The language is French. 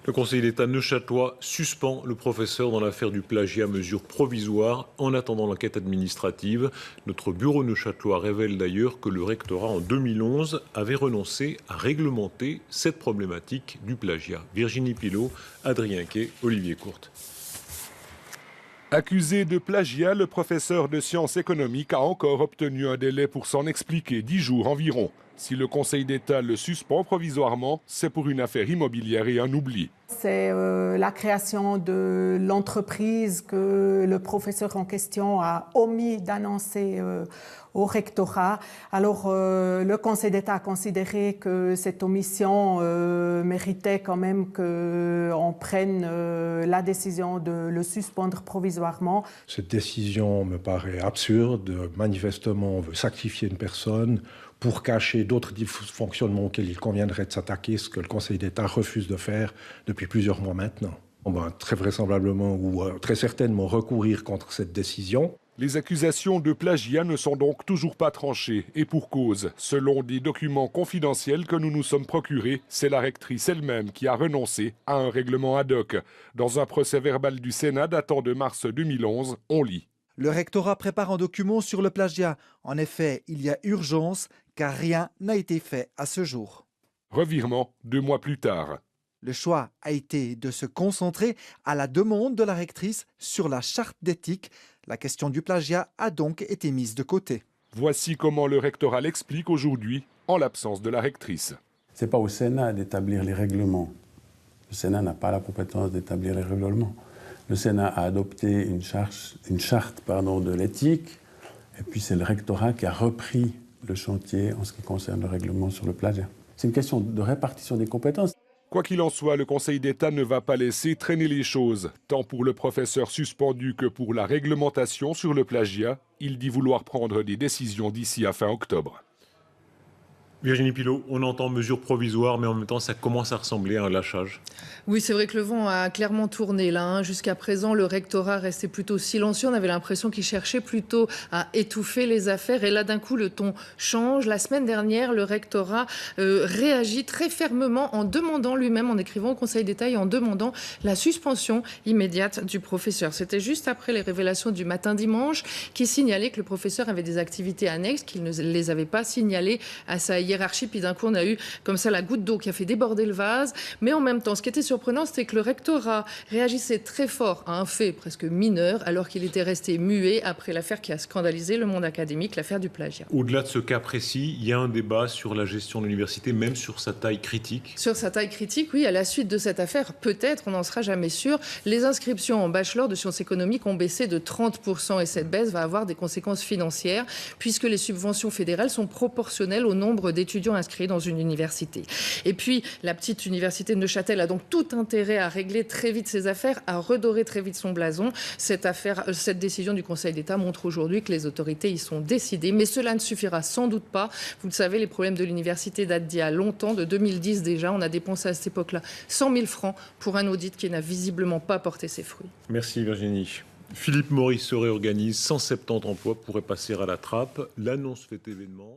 Le Conseil d'État neuchâtelois suspend le professeur dans l'affaire du plagiat, mesure provisoire en attendant l'enquête administrative. Notre bureau neuchâtelois révèle d'ailleurs que le rectorat en 2011 avait renoncé à réglementer cette problématique du plagiat. Virginie Pilot, Adrien Quay, Olivier Courte. Accusé de plagiat, le professeur de sciences économiques a encore obtenu un délai pour s'en expliquer, 10 jours environ. Si le Conseil d'État le suspend provisoirement, c'est pour une affaire immobilière et un oubli. C'est la création de l'entreprise que le professeur en question a omis d'annoncer au rectorat. Alors le Conseil d'État a considéré que cette omission méritait quand même qu'on prenne la décision de le suspendre provisoirement. Cette décision me paraît absurde. Manifestement, on veut sacrifier une personne pour cacher d'autres dysfonctionnements auxquels il conviendrait de s'attaquer, ce que le Conseil d'État refuse de faire depuis plusieurs mois maintenant. On va très vraisemblablement ou très certainement recourir contre cette décision. Les accusations de plagiat ne sont donc toujours pas tranchées, et pour cause. Selon des documents confidentiels que nous nous sommes procurés, c'est la rectrice elle-même qui a renoncé à un règlement ad hoc. Dans un procès-verbal du Sénat datant de mars 2011, on lit. Le rectorat prépare un document sur le plagiat. En effet, il y a urgence, car rien n'a été fait à ce jour. Revirement 2 mois plus tard. Le choix a été de se concentrer à la demande de la rectrice sur la charte d'éthique. La question du plagiat a donc été mise de côté. Voici comment le rectorat l'explique aujourd'hui, en l'absence de la rectrice. Ce n'est pas au Sénat d'établir les règlements. Le Sénat n'a pas la compétence d'établir les règlements. Le Sénat a adopté une charte de l'éthique, et puis c'est le rectorat qui a repris le chantier en ce qui concerne le règlement sur le plagiat. C'est une question de répartition des compétences. Quoi qu'il en soit, le Conseil d'État ne va pas laisser traîner les choses, tant pour le professeur suspendu que pour la réglementation sur le plagiat. Il dit vouloir prendre des décisions d'ici à fin octobre. Virginie Pilot, on entend mesures provisoires, mais en même temps, ça commence à ressembler à un lâchage. Oui, c'est vrai que le vent a clairement tourné là. Jusqu'à présent, le rectorat restait plutôt silencieux. On avait l'impression qu'il cherchait plutôt à étouffer les affaires. Et là, d'un coup, le ton change. La semaine dernière, le rectorat réagit très fermement en demandant lui-même, en écrivant au Conseil d'État et en demandant la suspension immédiate du professeur. C'était juste après les révélations du matin dimanche qui signalaient que le professeur avait des activités annexes, qu'il ne les avait pas signalées à sa hiérarchie. Puis d'un coup, on a eu comme ça la goutte d'eau qui a fait déborder le vase. Mais en même temps, ce qui était surprenant, c'était que le rectorat réagissait très fort à un fait presque mineur, alors qu'il était resté muet après l'affaire qui a scandalisé le monde académique, l'affaire du plagiat. Au-delà de ce cas précis, il y a un débat sur la gestion de l'université, même sur sa taille critique. Sur sa taille critique, oui, à la suite de cette affaire, peut-être, on n'en sera jamais sûr. Les inscriptions en bachelor de sciences économiques ont baissé de 30% et cette baisse va avoir des conséquences financières puisque les subventions fédérales sont proportionnelles au nombre d'étudiants inscrits dans une université. Et puis, la petite université de Neuchâtel a donc tout intérêt à régler très vite ses affaires, à redorer très vite son blason. Cette décision du Conseil d'État montre aujourd'hui que les autorités y sont décidées, mais cela ne suffira sans doute pas. Vous le savez, les problèmes de l'université datent d'il y a longtemps, de 2010 déjà. On a dépensé à cette époque-là 100 000 francs pour un audit qui n'a visiblement pas porté ses fruits. Merci Virginie. Philippe Maurice se réorganise, 170 emplois pourraient passer à la trappe. L'annonce fait événement.